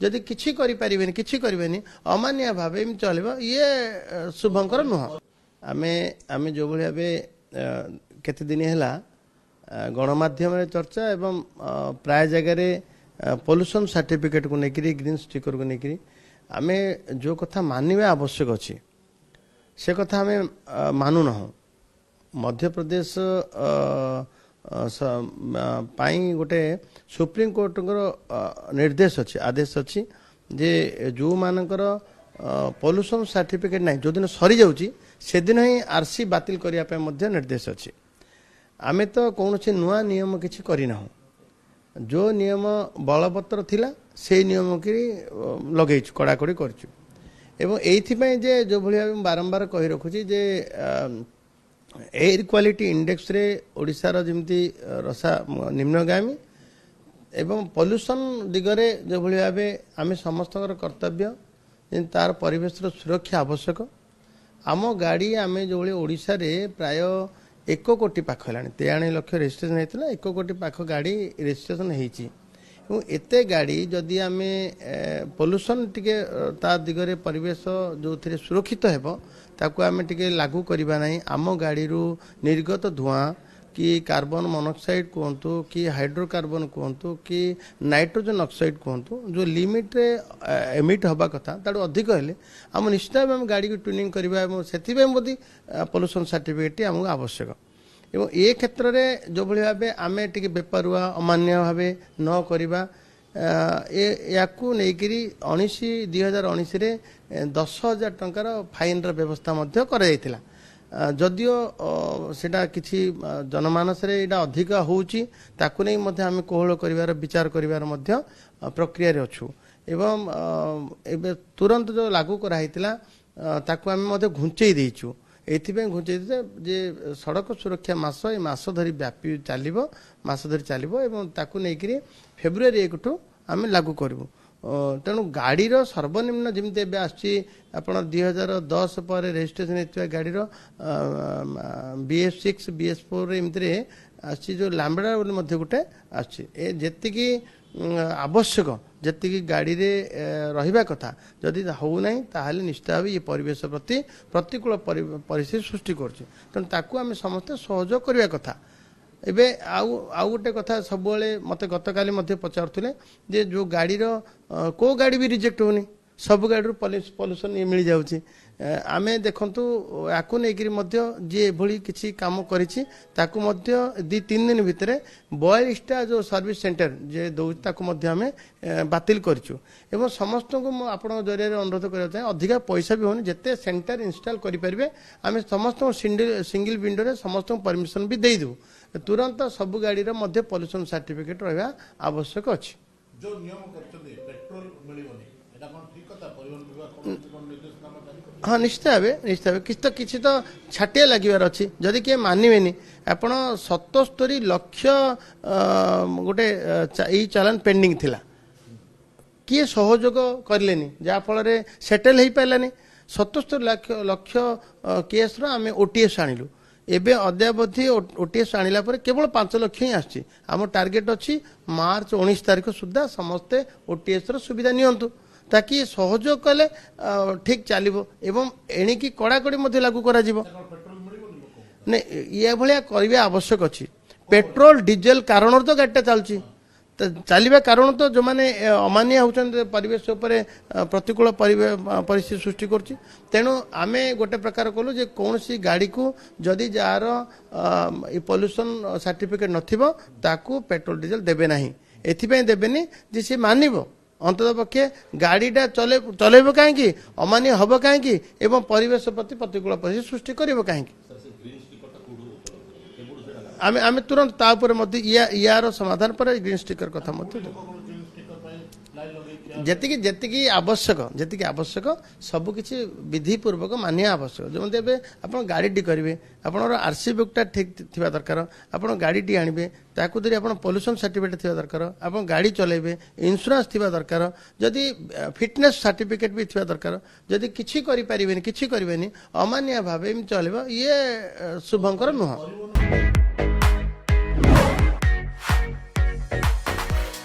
जदि किछि करि परिबेनी किछि करबेनी अमान्य भाव एम चलिबो ये शुभंकर नुह आमे आमे जो भली भाबे केते दिन हैला गणमाध्यम चर्चा एवं प्राय जगह पोल्यूशन सर्टिफिकेट को लेकर ग्रीन स्टिकर को लेकर आमे जो कथा मानवा आवश्यक अच्छी से कथा आमे मानु ना मध्य प्रदेश गोटे सुप्रीम कोर्ट निर्देश अच्छी आदेश अच्छी जे जो मानकर पोल्यूशन सर्टिफिकेट ना जो दिन सरी जाउची से दिन ही आरसी बातिल करने निर्देश अच्छी आमे तो कौन से नुआ नियम किसी करना जो नियम बलवत्तर थिला से नियम की लगे कड़ाकड़ी करचु एवं एइथिपई जे जो भलिया बारंबार कहि रखुची जे एयर क्वालिटी इंडेक्स रे ओडिशार जेमती रसा निम्नगामी एवं पोल्यूशन दिगरे जो भलिया भाबे आमे समस्तकर कर्तव्य तार परिवेश सुरक्षा आवश्यक आम गाड़ी आमे जो भलिया ओडिशा रे प्राय 1 कोटी पाख है 93 लाख रेजिस्ट्रेशन होता 1 कोटी पाख गाड़ी रेजिस्ट्रेशन होती एते गाड़ी जदि आम पोल्यूशन टिके ता दिगरे परिवेश जो थे सुरक्षित हेबो ताकू आम टिके लागू करबा नहीं आम गाड़ी निर्गत धुआं कि कार्बन मोनोक्साइड कहतु कि हाइड्रोकार्बन कहतु कि नाइट्रोजन ऑक्साइड कहतु जो लिमिट रे एमिट हवा कथा ताडू अधिक हेले आम निश्चित आम गाड़ी को ट्यूनिंग करबा से पोल्यूशन सर्टिफिकेट आमको आवश्यक एवं ए क्षेत्र में जो भाई भाव आम टे बेपारुआ अमान्य भाव न करवा याकू नेकरी 2019 10,000 टंकार फाइन व्यवस्था कर जदियो सेटा किछि जनमानस रे एटा अधिक होउची ताकू नै मध्ये आमे कोहळ करिवार विचार करिवार मध्ये प्रक्रिया रे अछु एवं एबे तुरंत जो लागू करा हितला ताकू आमे मध्ये घुंचेई देइछु एथिबे घुंचेई दे जे सड़क सुरक्षा मास ए मास धरि व्यापी चालिबो मास धरि चालिबो एवं ताकू नै करी फेब्रुआरी 1 टू आमे लागू करबो तेणु गाड़ी सर्वनिम्न जमी आप 2010 पर रेजिस्ट्रेशन होता गाड़ी BS6 BS4 एमती आसी जो लांबड़ा गोटे आती आवश्यक जी गाड़ी रे रहिबा कथा जदि होना ताहले निश्चित भाव ये परिवेश प्रति प्रतिकूल परिस्थिति सृष्टि करछि तेणु ताकू आम समस्ते सहयोग करबा कथा एबे आउ गोटे कथा सब मत गतकाली पचारुले जे जो गाड़ी को गाड़ी भी रिजेक्ट होनी सब गाड़ी पॉल्यूशन ये मिल जाउची आमे देखंतु याकू नेकरी जे भली किछि काम करिछि ताकू मध्य 2-3 दिन भितर 42टा जो सर्विस सेंटर जे दउ ताकू मध्य आमे बातिल करछु एवं समस्त को आपण जरिया अनुरोध करबा चाहे अधिका पैसा भी होनी जते सेंटर इंस्टॉल करि परिबे आमे समस्त सिंगल विंडो रे समस्त परमिशन भी देई दउ तुरंत सब गाड़ी मध्य पोल्यूशन सर्टिफिकेट रहा आवश्यक अच्छी जो नियम करछथि पेट्रोल मिलिबोनी एटा कोन ठीक कथा परिवहन विभाग कोन निर्देशनामा जारी कर हाँ निश्चित भाव किछि तो छाटिया लागिवार अच्छी जदि किए मानिबेनी आपण 77 लाख गोटे ई चालान पेंडिंग थिला किए सहयोग करलेनी जा फल रे सेटल हेई पालानी 77 लाख केस रो आमे ओटीएस आनिलु एबे अद्यावधि ओटीएस आनिला पर केवल 5 लाख ही आछि आम टार्गेट अच्छी मार्च 19 तारिख सुधा समस्ते ओटीएस रो सुविधा नियंतु ताकि सहयोग कले ठीक चलो एवं एणिकी कड़ाकड़ी लागू करा ये भाया करने आवश्यक अच्छी पेट्रोल डीजेल कारण तो गाड़ीटा चलुची चलवा कारण तो जो मैंने अमान्य होती परिवेश प्रतिकूल परिस्थिति सृष्टि करुच्ची तेणु आम गोटे प्रकार कलु जे कौन सी गाड़ी को जदि जार पोल्यूशन सर्टिफिकेट नथिबो पेट्रोल डीजेल देबे नहीं एथिपई देबेनी जे से मानिबो अंतत पक्षे गाड़ीटा चलेब कहीं अमान्य हम कहीं एवं परिवेश प्रति प्रतिकूल परिस्थिति सृष्टि कर कहीं आम तुरंत यार समाधान पर ग्रीन स्टिकर कथा जेतिकी आवश्यक सब किसी विधि पूर्वक मानिया आवश्यक जमी एवं आप गाड़ी करेंगे आप आरसी बुकटा ठीक थी दरकार आप गाड़ी आणवे ताकू धरी आप पोल्यूशन सर्टिफिकेट थी दरकार आप गाड़ी चलेबे इंश्योरेंस थी दरकार जदि फिटनेस सर्टिफिकेट भी थी दरकार जदि किसी करें किसी करें अमान्य भाव चलो ये शुभंकर नुह।